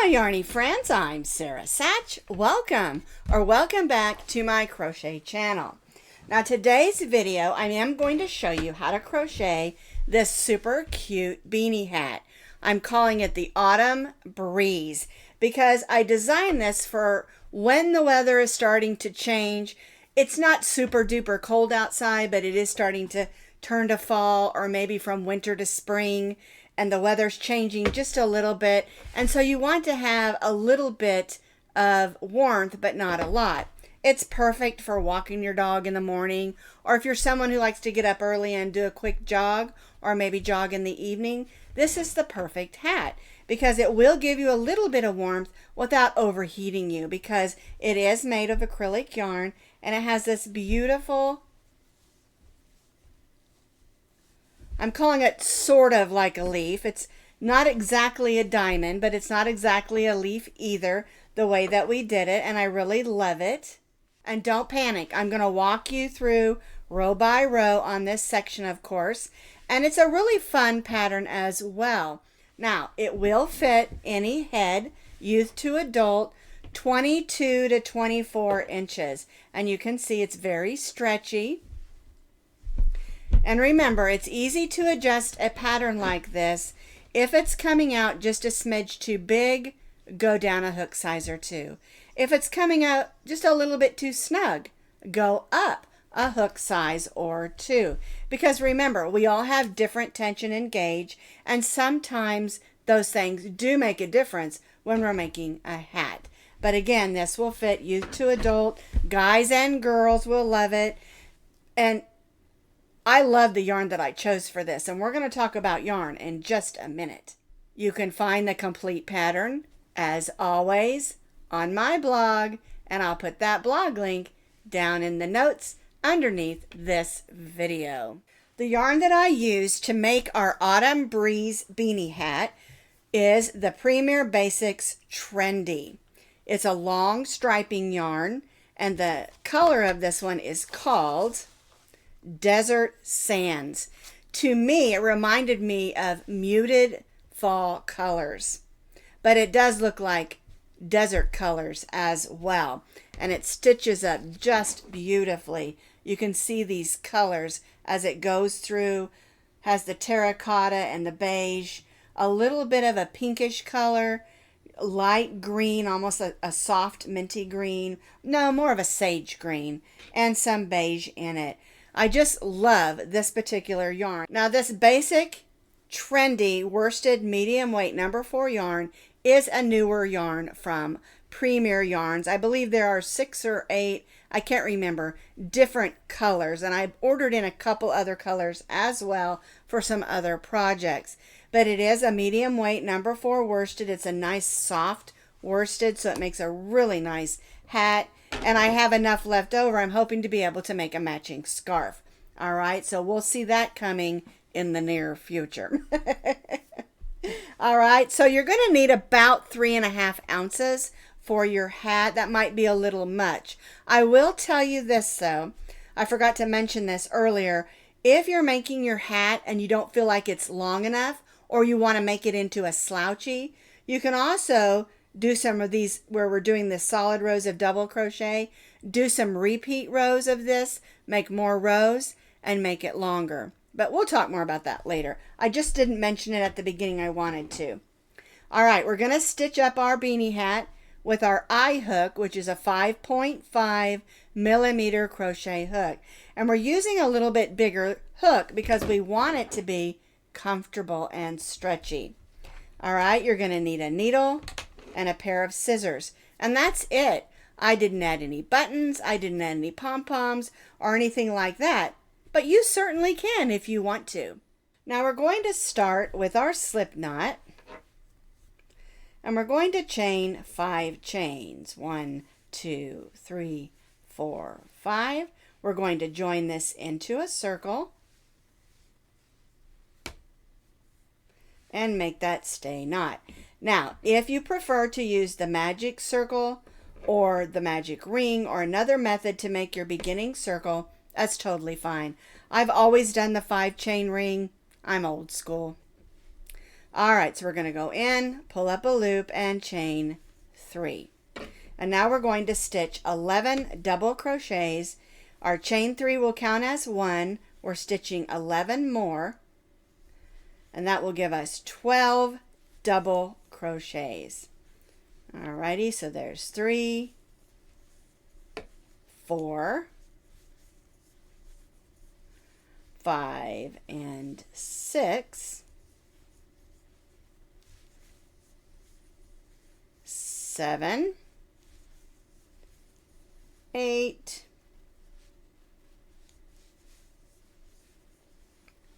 my yarny friends, I'm Sara Sach. Welcome back to my crochet channel. Now today's video I am going to show you how to crochet this super cute beanie hat. I'm calling it the Autumn Breeze because I designed this for when the weather is starting to change. It's not super duper cold outside, but it is starting to turn to fall, or maybe from winter to spring, and the weather's changing just a little bit, and so you want to have a little bit of warmth but not a lot. It's perfect for walking your dog in the morning, or if you're someone who likes to get up early and do a quick jog, or maybe jog in the evening. This is the perfect hat because it will give you a little bit of warmth without overheating you, because it is made of acrylic yarn and it has this beautiful, I'm calling it sort of like a leaf. It's not exactly a diamond, but it's not exactly a leaf either, the way that we did it, and I really love it. And don't panic. I'm going to walk you through row by row on this section, of course, and it's a really fun pattern as well. Now, it will fit any head, youth to adult, 22 to 24 inches, and you can see it's very stretchy. And remember, it's easy to adjust a pattern like this. If it's coming out just a smidge too big, go down a hook size or two. If it's coming out just a little bit too snug, go up a hook size or two. Because remember, we all have different tension and gauge, and sometimes those things do make a difference when we're making a hat. But again, this will fit youth to adult. Guys and girls will love it. And I love the yarn that I chose for this, and we're going to talk about yarn in just a minute. You can find the complete pattern, as always, on my blog, and I'll put that blog link down in the notes underneath this video. The yarn that I used to make our Autumn Breeze Beanie Hat is the Premier Basix Trendy. It's a long striping yarn, and the color of this one is called Desert Sands. To me, it reminded me of muted fall colors, but it does look like desert colors as well, and it stitches up just beautifully. You can see these colors as it goes through, has the terracotta and the beige, a little bit of a pinkish color, light green, almost a soft minty green, no, more of a sage green, and some beige in it. I just love this particular yarn. Now, this basic trendy worsted medium weight number 4 yarn is a newer yarn from Premier Yarns. I believe there are 6 or 8, I can't remember, different colors, and I ordered in a couple other colors as well for some other projects. But it is a medium weight number 4 worsted. It's a nice soft worsted, so it makes a really nice hat. And I have enough left over. I'm hoping to be able to make a matching scarf. All right, so we'll see that coming in the near future. All right, so you're going to need about 3.5 ounces for your hat. That might be a little much. I will tell you this, though. I forgot to mention this earlier. If you're making your hat and you don't feel like it's long enough, or you want to make it into a slouchy, you can also do some of these where we're doing the solid rows of double crochet, do some repeat rows of this, make more rows, and make it longer. But we'll talk more about that later. I just didn't mention it at the beginning. I wanted to. All right, we're going to stitch up our beanie hat with our eye hook, which is a 5.5 millimeter crochet hook. And we're using a little bit bigger hook because we want it to be comfortable and stretchy. All right, you're going to need a needle and a pair of scissors, and that's it. I didn't add any buttons, I didn't add any pom-poms or anything like that, but you certainly can if you want to. Now we're going to start with our slip knot, and we're going to chain 5 chains. 1, 2, 3, 4, 5. We're going to join this into a circle and make that stay knot. Now, if you prefer to use the magic circle or the magic ring or another method to make your beginning circle, that's totally fine. I've always done the 5 chain ring. I'm old school. All right, so we're going to go in, pull up a loop, and chain 3. And now we're going to stitch 11 double crochets. Our chain 3 will count as 1. We're stitching 11 more, and that will give us 12 double crochets. Alrighty, so there's 3, 4, 5, and 6, 7, 8,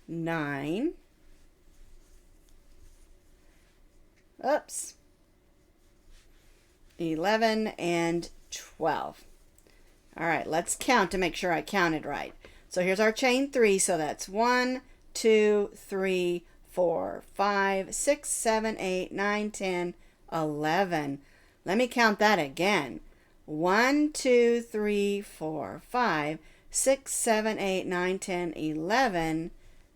9, oops, 11, and 12. All right, let's count to make sure I counted right. So here's our chain 3, so that's 1, 2, 3, 4, 5, 6, 7, 8, 9, 10, 11. Let me count that again. 1, 2, 3, 4, 5, 6, 7, 8, 9, 10, 11.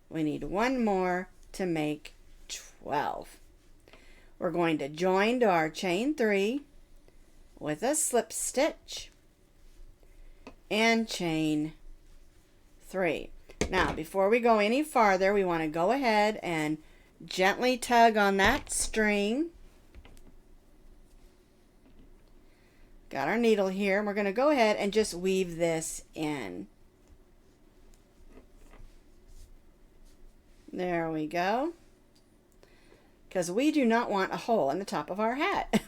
We need one more to make 12. We're going to join to our chain 3 with a slip stitch and chain 3. Now, before we go any farther, we want to go ahead and gently tug on that string. Got our needle here, and we're going to go ahead and just weave this in. There we go. Because we do not want a hole in the top of our hat.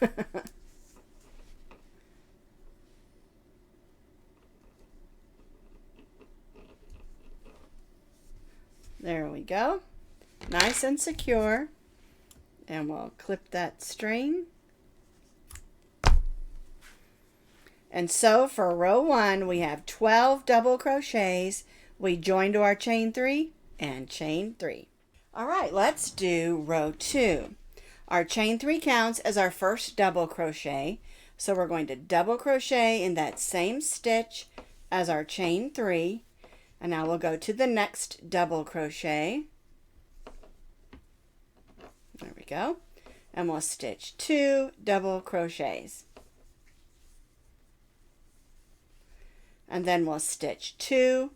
There we go. Nice and secure. And we'll clip that string. And so for row 1, we have 12 double crochets. We join to our chain 3 and chain 3. All right, let's do row 2. Our chain 3 counts as our first double crochet. So we're going to double crochet in that same stitch as our chain 3. And now we'll go to the next double crochet. There we go. And we'll stitch 2 double crochets. And then we'll stitch 2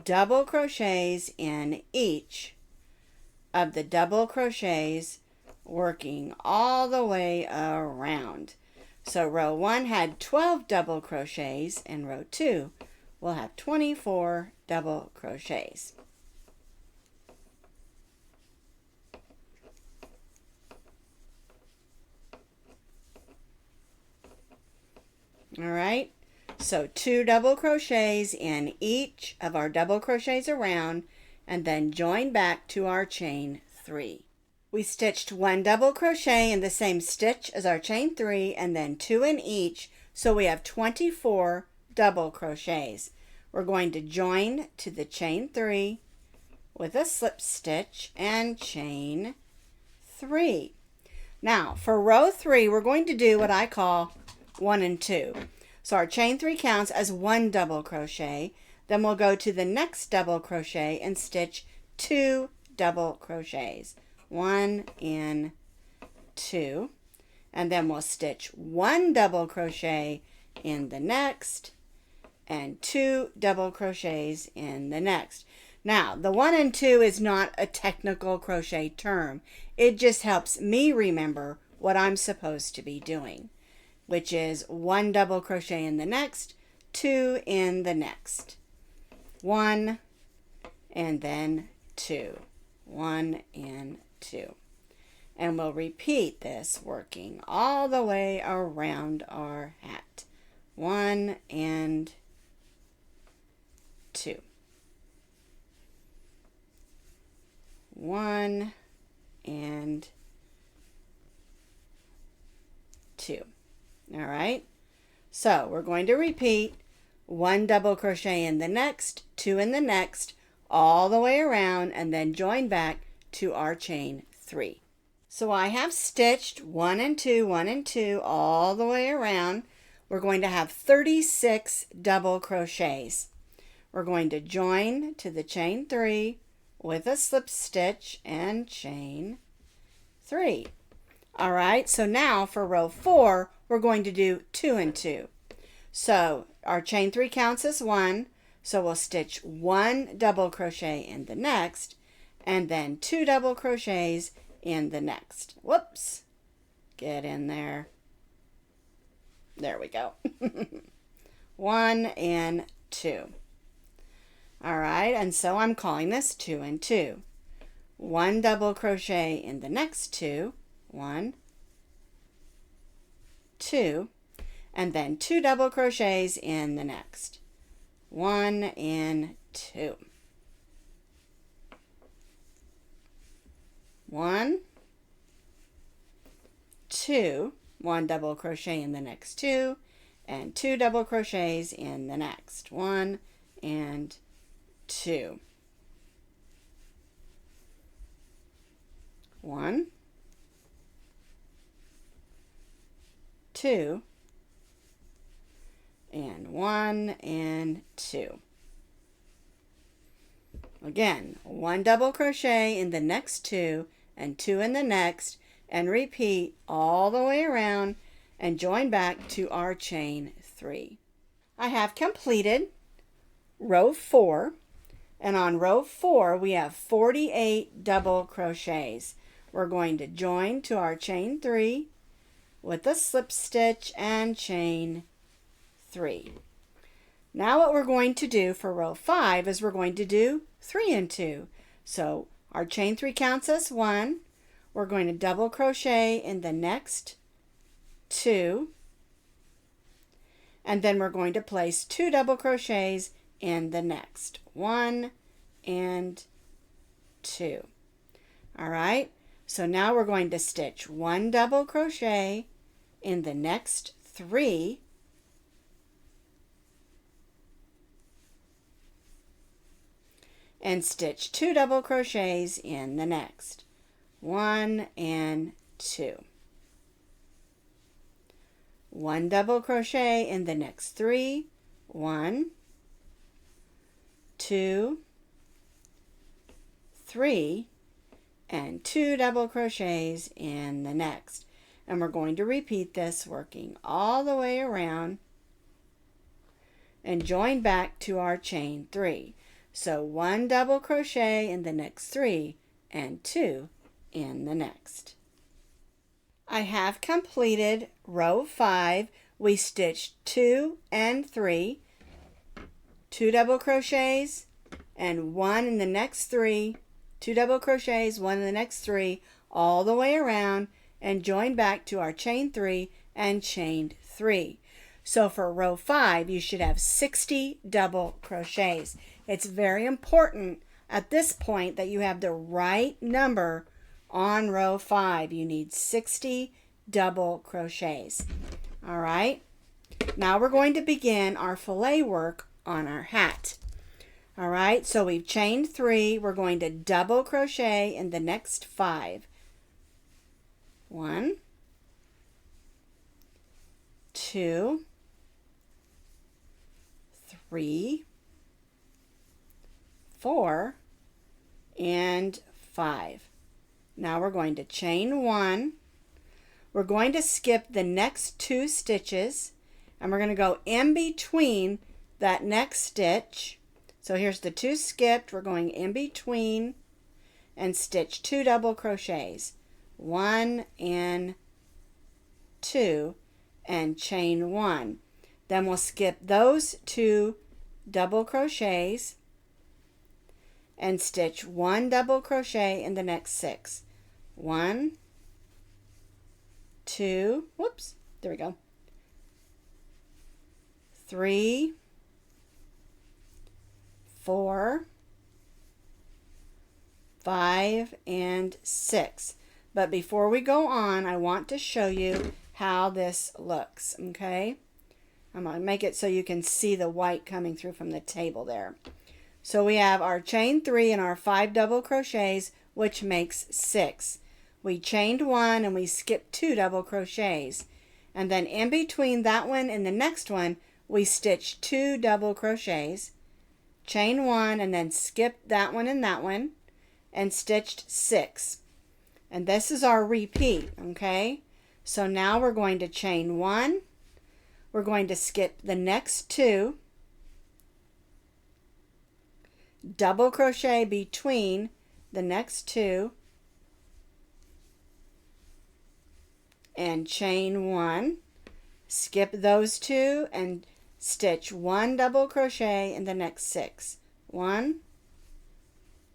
double crochets in each of the double crochets, working all the way around. So row 1 had 12 double crochets, and row 2 will have 24 double crochets. All right. So 2 double crochets in each of our double crochets around, and then join back to our chain 3. We stitched 1 double crochet in the same stitch as our chain 3, and then 2 in each, so we have 24 double crochets. We're going to join to the chain 3 with a slip stitch and chain 3. Now for row 3, we're going to do what I call 1 and 2. So our chain 3 counts as 1 double crochet. Then we'll go to the next double crochet and stitch 2 double crochets. 1 and 2. And then we'll stitch 1 double crochet in the next and 2 double crochets in the next. Now, the 1 and 2 is not a technical crochet term. It just helps me remember what I'm supposed to be doing, which is 1 double crochet in the next, 2 in the next. 1 and then 2. 1 and 2. And we'll repeat this, working all the way around our hat. 1 and 2. 1 and 2. All right, so we're going to repeat 1 double crochet in the next, 2 in the next, all the way around, and then join back to our chain 3. So I have stitched 1 and 2, 1 and 2 all the way around. We're going to have 36 double crochets. We're going to join to the chain 3 with a slip stitch and chain 3. All right, so now for row 4, we're going to do 2 and 2. So our chain 3 counts as 1, so we'll stitch 1 double crochet in the next, and then 2 double crochets in the next. Whoops, get in there. There we go. 1 and 2. All right, and so I'm calling this 2 and 2. 1 double crochet in the next 2, 1, 2, and then 2 double crochets in the next, 1 and 2. 1, 2, 1 double crochet in the next 2, and 2 double crochets in the next, 1 and 2. 1, 2, and 1 and 2. Again, 1 double crochet in the next 2 and 2 in the next, and repeat all the way around and join back to our chain 3. I have completed row 4, and on row 4 we have 48 double crochets. We're going to join to our chain 3 with a slip stitch and chain 3. Now what we're going to do for row 5 is we're going to do 3 and 2. So our chain 3 counts as 1. We're going to double crochet in the next 2, and then we're going to place 2 double crochets in the next, 1 and 2. All right, so now we're going to stitch 1 double crochet in the next 3, and stitch 2 double crochets in the next, 1 and 2. 1 double crochet in the next 3, 1, 2, 3, and 2 double crochets in the next. And we're going to repeat this, working all the way around and join back to our chain 3. So 1 double crochet in the next 3 and 2 in the next. I have completed row 5. We stitched 2 and 3, 2 double crochets and 1 in the next 3, 2 double crochets, 1 in the next 3, all the way around and join back to our chain 3 and chain 3. So for row 5 you should have 60 double crochets. It's very important at this point that you have the right number on row 5. You need 60 double crochets. All right, now we're going to begin our filet work on our hat. All right, so we've chained 3. We're going to double crochet in the next 5. 1, 2, 3, 4, and 5. Now we're going to chain 1. We're going to skip the next 2 stitches, and we're going to go in between that next stitch. So here's the 2 skipped. We're going in between and stitch 2 double crochets, 1 and 2, and chain 1. Then we'll skip those 2 double crochets and stitch 1 double crochet in the next 6. 1, 2, whoops, there we go, 3, 4, 5, and 6. But before we go on, I want to show you how this looks, okay? I'm going to make it so you can see the white coming through from the table there. So we have our chain 3 and our 5 double crochets, which makes 6. We chained 1 and we skipped 2 double crochets. And then in between that one and the next one, we stitched 2 double crochets, chain 1, and then skipped that one, and stitched 6. And this is our repeat, okay? So now we're going to chain 1. We're going to skip the next 2, double crochet between the next 2, and chain 1, skip those 2 and stitch 1 double crochet in the next 6. 1,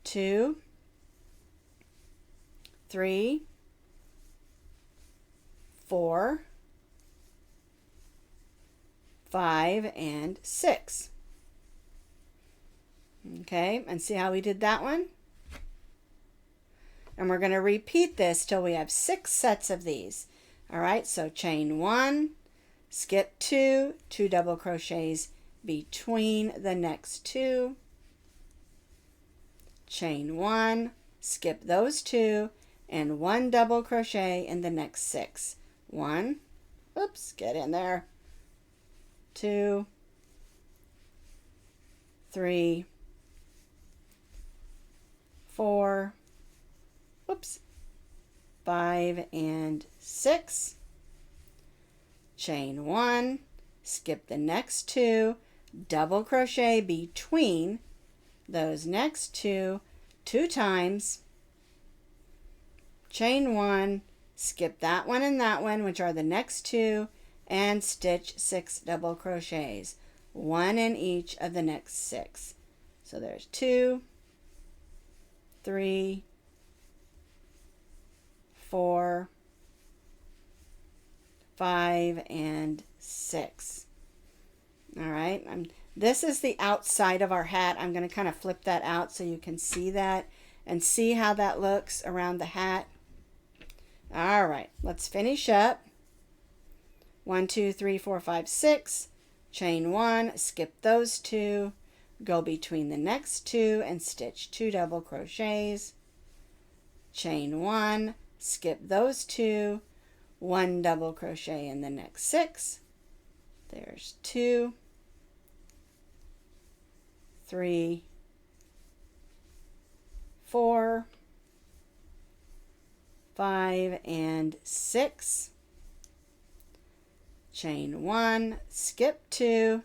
2, 3, 4, 5, and 6. Okay, and see how we did that one? And we're going to repeat this till we have 6 sets of these. All right, so chain 1, skip 2, 2 double crochets between the next 2, chain 1, skip those 2, and 1 double crochet in the next 6. 1, oops, get in there, 2, 3, 4, oops, 5, and 6. Chain 1, skip the next 2, double crochet between those next 2 times, chain 1, skip that one and that one, which are the next 2, and stitch 6 double crochets, 1 in each of the next 6. So there's 2, 3, 4, 5, and 6. All right, this is the outside of our hat. I'm going to kind of flip that out so you can see that and see how that looks around the hat. All right, let's finish up. 1, 2, 3, 4, 5, 6. Chain 1, skip those 2, go between the next 2 and stitch 2 double crochets. Chain 1, skip those 2, 1 double crochet in the next 6. There's 2, 3, 4, 5, and 6. Chain 1, skip 2,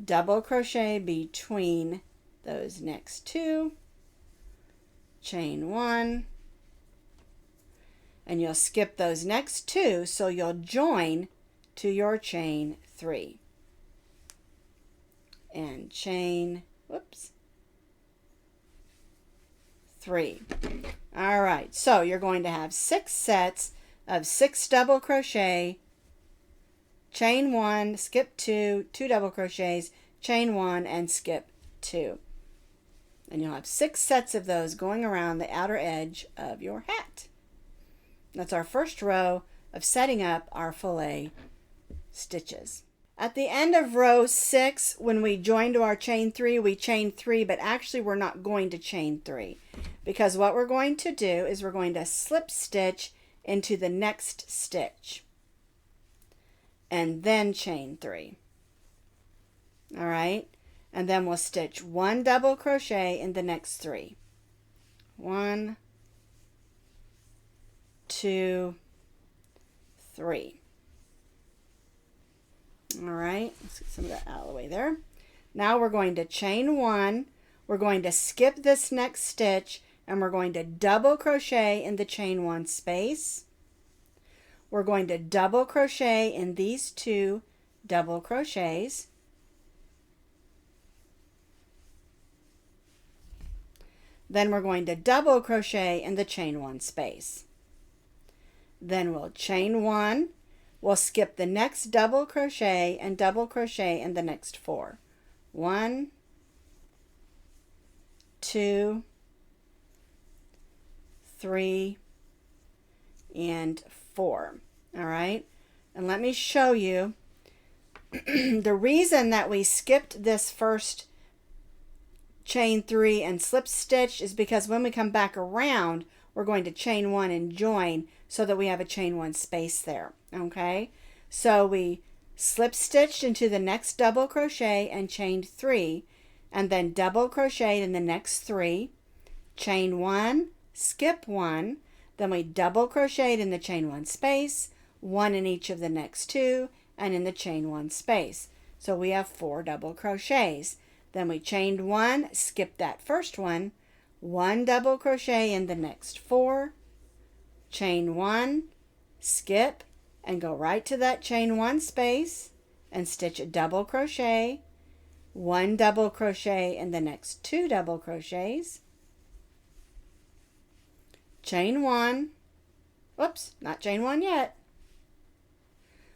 double crochet between those next 2, chain 1, and you'll skip those next 2, so you'll join to your chain 3 and chain, whoops, 3. All right, so you're going to have 6 sets of 6 double crochet, chain 1, skip 2, 2 double crochets, chain 1, and skip 2. And you'll have 6 sets of those going around the outer edge of your hat. That's our first row of setting up our filet stitches. At the end of row 6, when we join to our chain 3, we chain 3, but actually we're not going to chain 3, because what we're going to do is we're going to slip stitch into the next stitch and then chain 3. All right, and then we'll stitch 1 double crochet in the next 3. 1, 2, 3. All right, let's get some of that out of the way there. Now we're going to chain 1, we're going to skip this next stitch, and we're going to double crochet in the chain 1 space. We're going to double crochet in these 2 double crochets. Then we're going to double crochet in the chain 1 space. Then we'll chain 1, we'll skip the next double crochet and double crochet in the next 4. 1, 2, 3, and 4. All right, and let me show you the reason that we skipped this first chain 3 and slip stitch is because when we come back around, we're going to chain 1 and join so that we have a chain 1 space there. Okay, so we slip stitched into the next double crochet and chained 3, and then double crocheted in the next 3, chain 1, skip 1, Then we double crocheted in the chain one space, one in each of the next two, and in the chain one space. So we have 4 double crochets. Then we chained one, skipped that first one double crochet in the next 4, chain one, skip, and go right to that chain one space and stitch a double crochet, 1 double crochet in the next 2 double crochets, chain one, whoops, not chain one yet.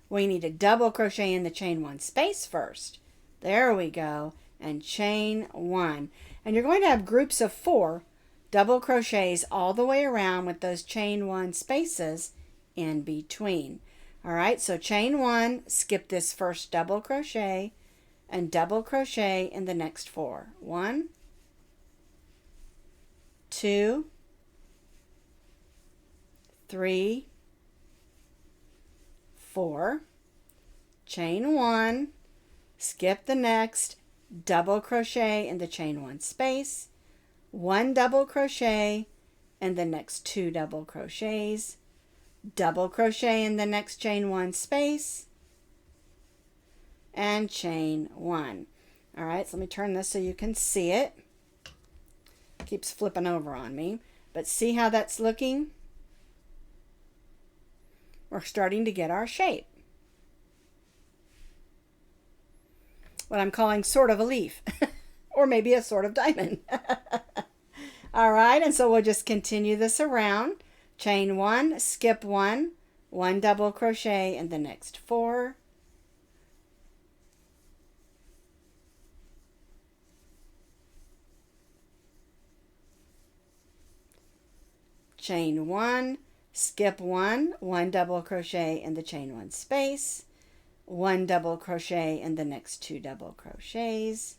We need to double crochet in the chain one space first. There we go. And chain one. And you're going to have groups of 4 double crochets all the way around with those chain one spaces in between. All right, so chain one, skip this first double crochet and double crochet in the next 4. 1, 2, 3, 4, chain one, skip the next, double crochet in the chain one space, 1 double crochet in the next 2 double crochets, double crochet in the next chain one space, and chain one. All right, so let me turn this so you can see it. It keeps flipping over on me, but see how that's looking? We're starting to get our shape. What I'm calling sort of a leaf, or maybe a sort of diamond. All right, and so we'll just continue this around. Chain one, skip one, 1 double crochet in the next 4, chain one, skip one, 1 double crochet in the chain one space, 1 double crochet in the next 2 double crochets,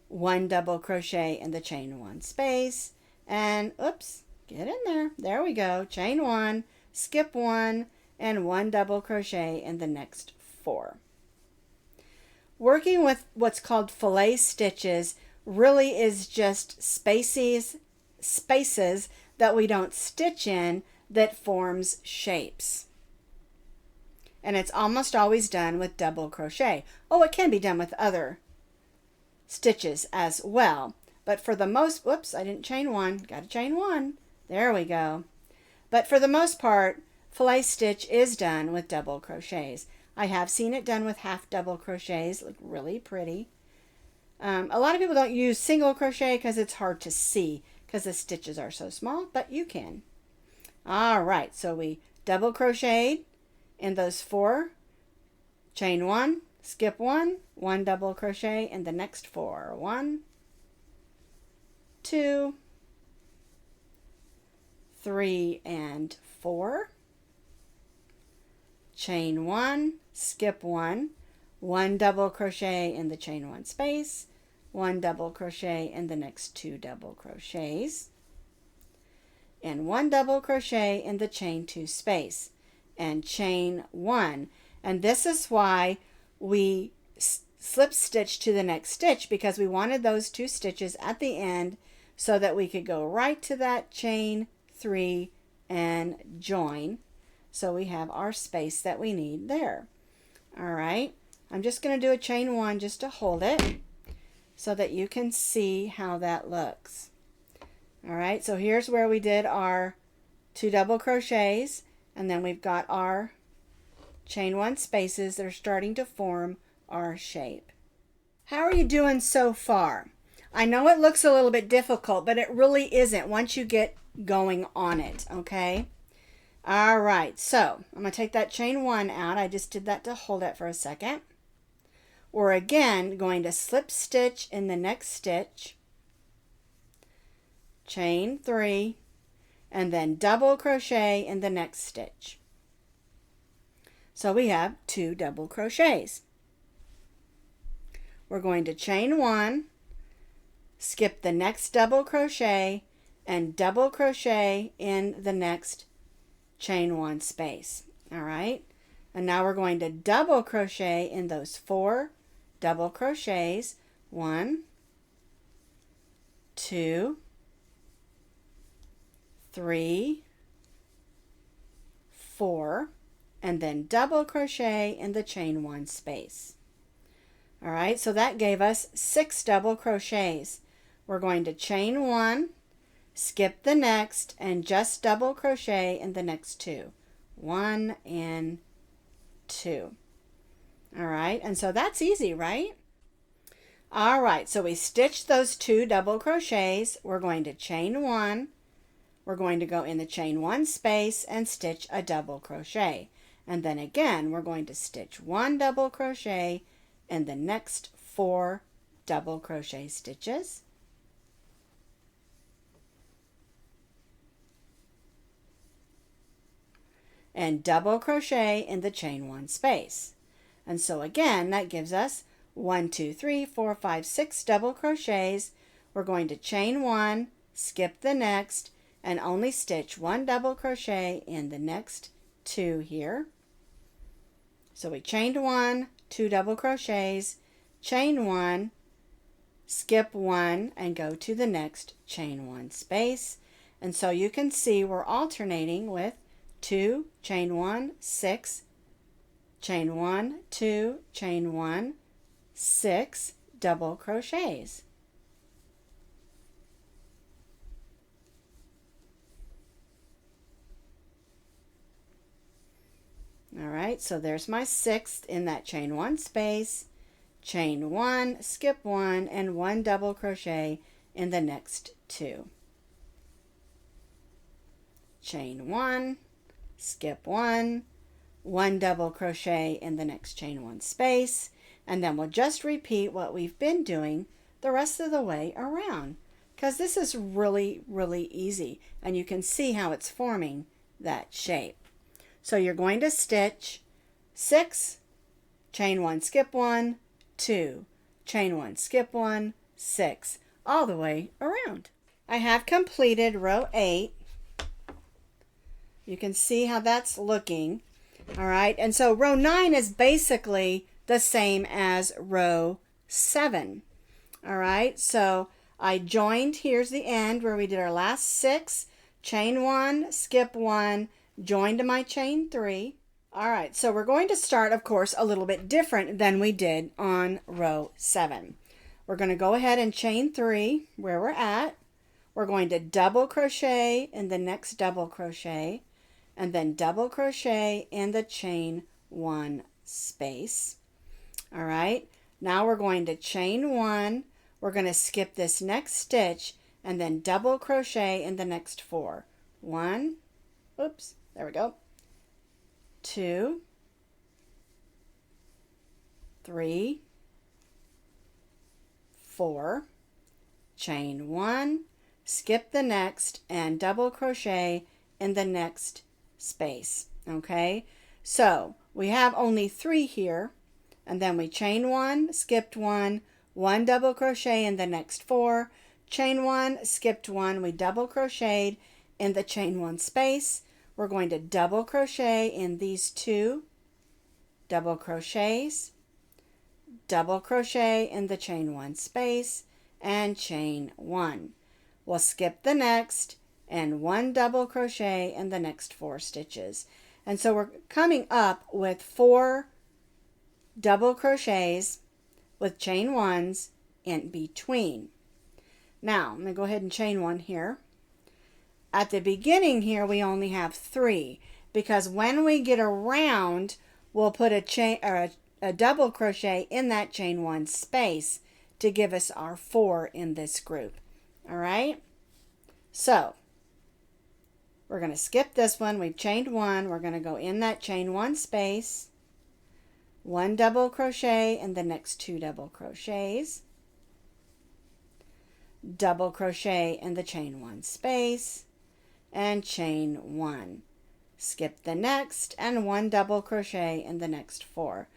1 double crochet in the chain one space, and oops, get in there. There we go. Chain one, skip one, and 1 double crochet in the next 4. Working with what's called filet stitches really is just spaces that we don't stitch in that forms shapes. And it's almost always done with double crochet. Oh, it can be done with other stitches as well. But for the most, whoops, I didn't chain one. Got to chain one. There we go. But for the most part, filet stitch is done with double crochets. I have seen it done with half double crochets. Look really pretty. A lot of people don't use single crochet because it's hard to see because the stitches are so small, but you can. All right, so we double crocheted in those 4, chain one, skip one, 1 double crochet in the next 4. 1, 2, 3, and 4. Chain one, skip one, 1 double crochet in the chain one space, 1 double crochet in the next 2 double crochets, and 1 double crochet in the chain 2 space, and chain one. And this is why we slip stitch to the next stitch, because we wanted those 2 stitches at the end so that we could go right to that chain 3 and join. So we have our space that we need there. All right, I'm just going to do a chain one just to hold it so that you can see how that looks. All right, so here's where we did our 2 double crochets, and then we've got our chain one spaces that are starting to form our shape. How are you doing so far? I know it looks a little bit difficult, but it really isn't once you get going on it, okay? All right, so I'm going to take that chain one out. I just did that to hold it for a second. We're again going to slip stitch in the next stitch, chain 3, and then double crochet in the next stitch. So we have 2 double crochets. We're going to chain one, skip the next double crochet, and double crochet in the next chain one space. All right, and now we're going to double crochet in those 4 double crochets. 1, 2, 3, 4, and then double crochet in the chain 1 space. All right, so that gave us 6 double crochets. We're going to chain 1, skip the next, and just double crochet in the next 2. 1 and 2. All right, and so that's easy, right? All right, so we stitched those 2 double crochets. We're going to chain 1. We're going to go in the chain 1 space and stitch a double crochet. And then again, we're going to stitch 1 double crochet in the next 4 double crochet stitches. And double crochet in the chain 1 space. And so again, that gives us 1, 2, 3, 4, 5, 6 double crochets. We're going to chain 1, skip the next, and only stitch 1 double crochet in the next 2 here. So we chained 1, 2 double crochets, chain 1, skip 1, and go to the next chain 1 space. And so you can see we're alternating with 2, chain 1, 6, chain 1, 2, chain 1, 6 double crochets. All right, so there's my 6th in that chain 1 space, chain 1, skip 1, and 1 double crochet in the next 2. Chain 1, skip 1, 1 double crochet in the next chain 1 space, and then we'll just repeat what we've been doing the rest of the way around, because this is really, really easy, and you can see how it's forming that shape. So you're going to stitch 6, chain 1, skip 1, 2, chain 1, skip 1, 6, all the way around. I have completed row 8. You can see how that's looking. All right, and so row 9 is basically the same as row 7. All right, so I joined, here's the end where we did our last 6, chain 1, skip 1, join to my chain 3. All right, so we're going to start, of course, a little bit different than we did on row 7. We're going to go ahead and chain 3 where we're at. We're going to double crochet in the next double crochet, and then double crochet in the chain 1 space. All right, now we're going to chain 1. We're going to skip this next stitch and then double crochet in the next 4. 1, oops, there we go. 2, 3, 4, chain 1, skip the next, and double crochet in the next space. Okay, so we have only 3 here, and then we chain 1, skipped 1, 1 double crochet in the next 4, chain 1, skipped 1, we double crocheted in the chain 1 space. We're going to double crochet in these 2 double crochets, double crochet in the chain 1 space, and chain 1. We'll skip the next and 1 double crochet in the next 4 stitches. And so we're coming up with 4 double crochets with chain 1s in between. Now, I'm going to go ahead and chain 1 here. At the beginning here, we only have 3, because when we get around, we'll put a chain or a double crochet in that chain 1 space to give us our 4 in this group. All right, so we're going to skip this one. We've chained 1. We're going to go in that chain 1 space, 1 double crochet in the next 2 double crochets, double crochet in the chain 1 space, and chain 1. Skip the next and 1 double crochet in the next 4.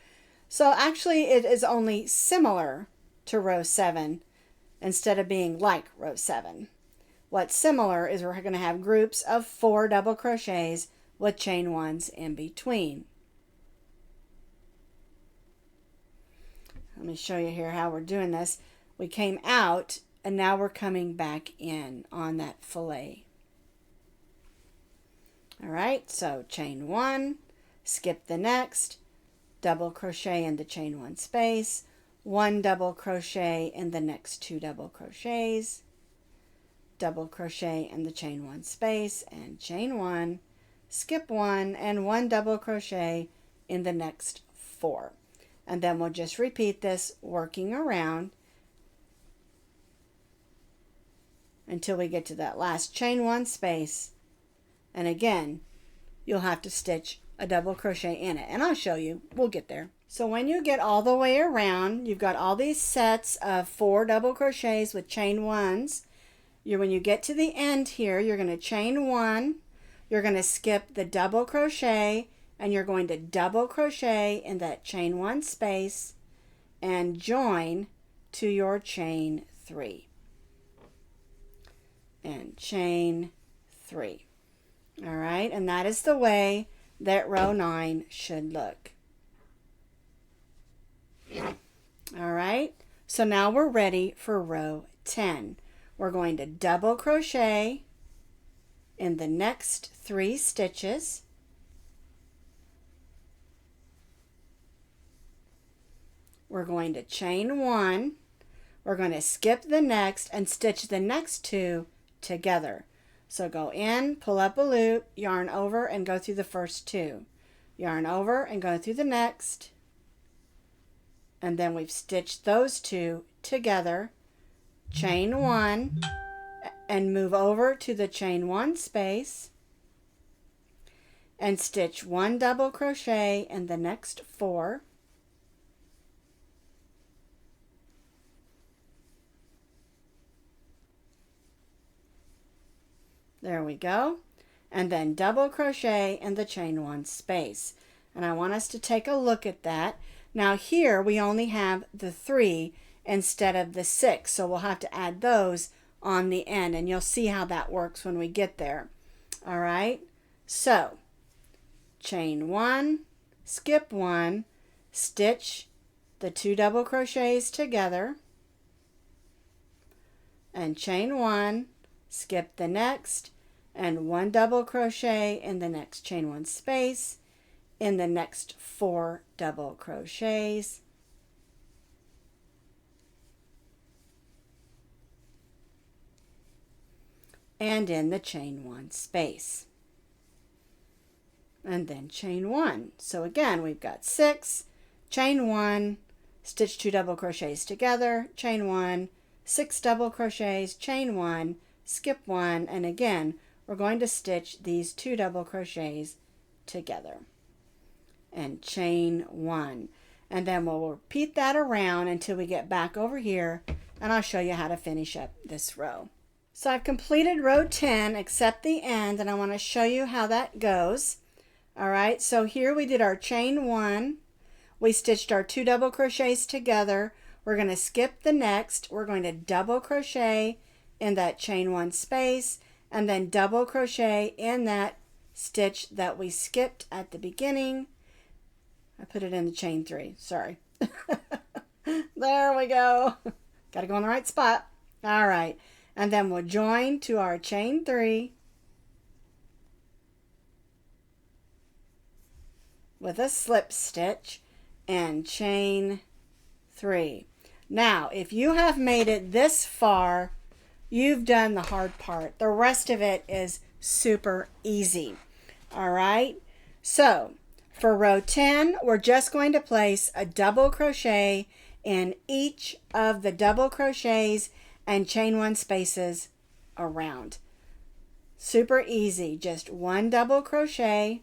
So actually it is only similar to row 7 instead of being like row 7. What's similar is we're going to have groups of 4 double crochets with chain 1s in between. Let me show you here how we're doing this. We came out and now we're coming back in on that filet. All right, so chain 1, skip the next, double crochet in the chain 1 space, 1 double crochet in the next 2 double crochets, double crochet in the chain 1 space, and chain 1, skip 1, and 1 double crochet in the next 4. And then we'll just repeat this, working around until we get to that last chain 1 space. And again, you'll have to stitch a double crochet in it, and I'll show you. We'll get there. So when you get all the way around, you've got all these sets of 4 double crochets with chain 1s. When you get to the end here, you're going to chain 1, you're going to skip the double crochet, and you're going to double crochet in that chain 1 space and join to your chain 3. And chain 3. All right, and that is the way that row 9 should look. All right, so now we're ready for row 10. We're going to double crochet in the next 3 stitches. We're going to chain 1. We're going to skip the next and stitch the next 2 together. So go in, pull up a loop, yarn over, and go through the first 2. Yarn over and go through the next. And then we've stitched those 2 together. Chain 1 and move over to the chain 1 space and stitch 1 double crochet in the next 4. There we go. And then double crochet in the chain 1 space. And I want us to take a look at that. Now here we only have the 3 instead of the 6, so we'll have to add those on the end, and you'll see how that works when we get there. All right, so chain 1, skip 1, stitch the 2 double crochets together, and chain 1, skip the next, and 1 double crochet in the next chain 1 space, in the next 4 double crochets, and in the chain 1 space, and then chain 1. So again, we've got 6, chain 1, stitch 2 double crochets together, chain 1, 6 double crochets, chain 1, skip 1, and again we're going to stitch these 2 double crochets together and chain 1, and then we'll repeat that around until we get back over here, and I'll show you how to finish up this row. So I've completed row 10 except the end, and I want to show you how that goes. All right, so here we did our chain 1, we stitched our 2 double crochets together, we're going to skip the next, we're going to double crochet in that chain 1 space, and then double crochet in that stitch that we skipped at the beginning. I put it in the chain 3, sorry. There we go. Got to go in the right spot. All right, and then we'll join to our chain 3 with a slip stitch and chain 3. Now, if you have made it this far, you've done the hard part. The rest of it is super easy. All right, so for row 10, we're just going to place a double crochet in each of the double crochets and chain 1 spaces around. Super easy, just 1 double crochet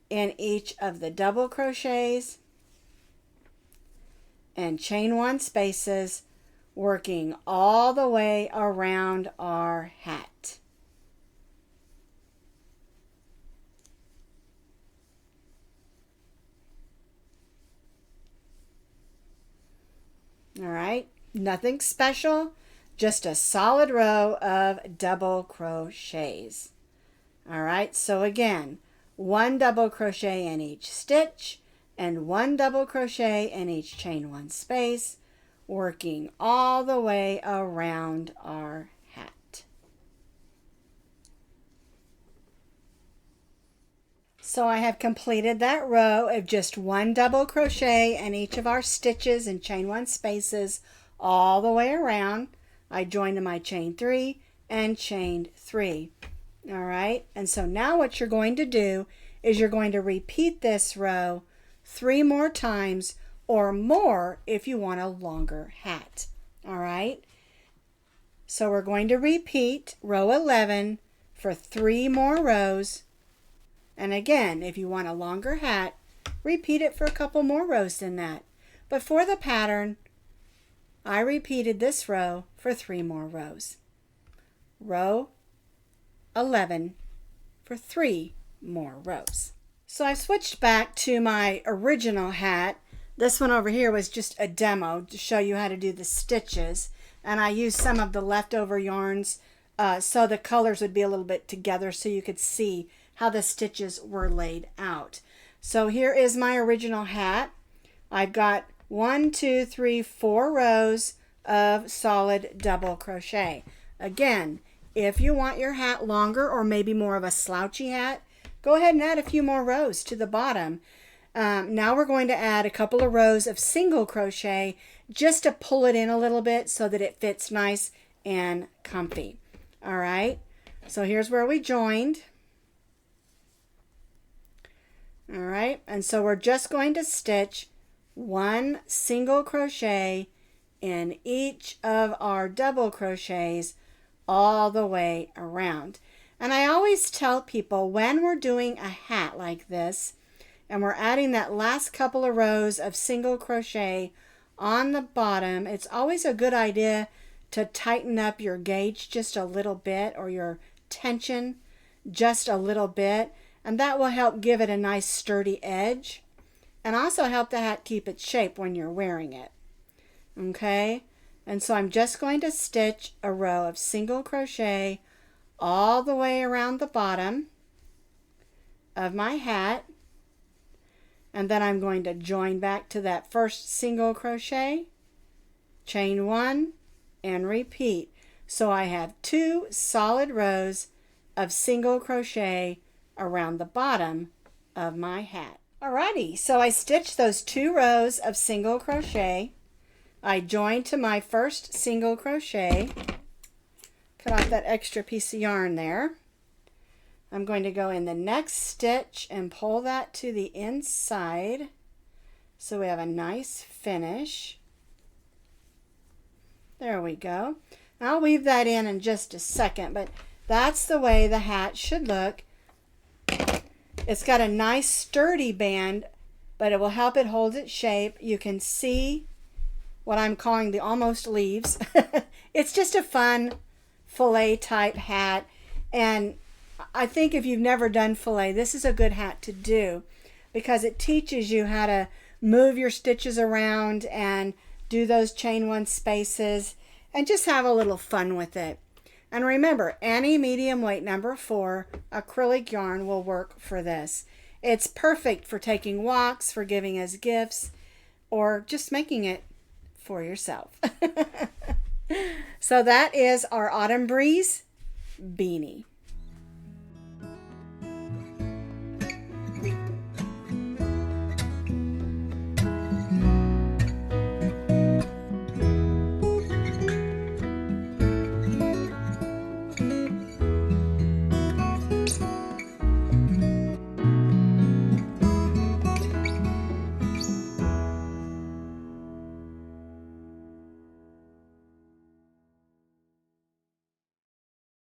in each of the double crochets and chain 1 spaces, working all the way around our hat. All right, nothing special, just a solid row of double crochets. All right, so again, 1 double crochet in each stitch and 1 double crochet in each chain 1 space, working all the way around our hat. So I have completed that row of just one double crochet in each of our stitches and chain one spaces all the way around. I joined in my chain 3 and chained 3. All right, and so now what you're going to do is you're going to repeat this row 3 more times or more if you want a longer hat. All right, so we're going to repeat row 11 for 3 more rows. And again, if you want a longer hat, repeat it for a couple more rows than that. But for the pattern, I repeated this row for 3 more rows. Row 11 for 3 more rows. So I've switched back to my original hat. This one over here was just a demo to show you how to do the stitches. And I used some of the leftover yarns so the colors would be a little bit together so you could see how the stitches were laid out. So here is my original hat. I've got 1, 2, 3, 4 rows of solid double crochet. Again, if you want your hat longer or maybe more of a slouchy hat, go ahead and add a few more rows to the bottom. Now we're going to add a couple of rows of single crochet just to pull it in a little bit so that it fits nice and comfy. All right, so here's where we joined. All right, and so we're just going to stitch 1 single crochet in each of our double crochets all the way around. And I always tell people when we're doing a hat like this and we're adding that last couple of rows of single crochet on the bottom, it's always a good idea to tighten up your gauge just a little bit or your tension just a little bit. And that will help give it a nice sturdy edge and also help the hat keep its shape when you're wearing it. Okay, and so I'm just going to stitch a row of single crochet all the way around the bottom of my hat, and then I'm going to join back to that first single crochet, chain 1, and repeat. So I have 2 solid rows of single crochet around the bottom of my hat. Alrighty, so I stitched those 2 rows of single crochet. I joined to my first single crochet, cut off that extra piece of yarn there. I'm going to go in the next stitch and pull that to the inside so we have a nice finish. There we go. I'll weave that in just a second, but that's the way the hat should look. It's got a nice sturdy band, but it will help it hold its shape. You can see what I'm calling the almost leaves. It's just a fun filet type hat, and I think if you've never done filet, this is a good hat to do because it teaches you how to move your stitches around and do those chain 1 spaces and just have a little fun with it. And remember, any medium weight number 4 acrylic yarn will work for this. It's perfect for taking walks, for giving as gifts, or just making it for yourself. So that is our Autumn Breeze Beanie.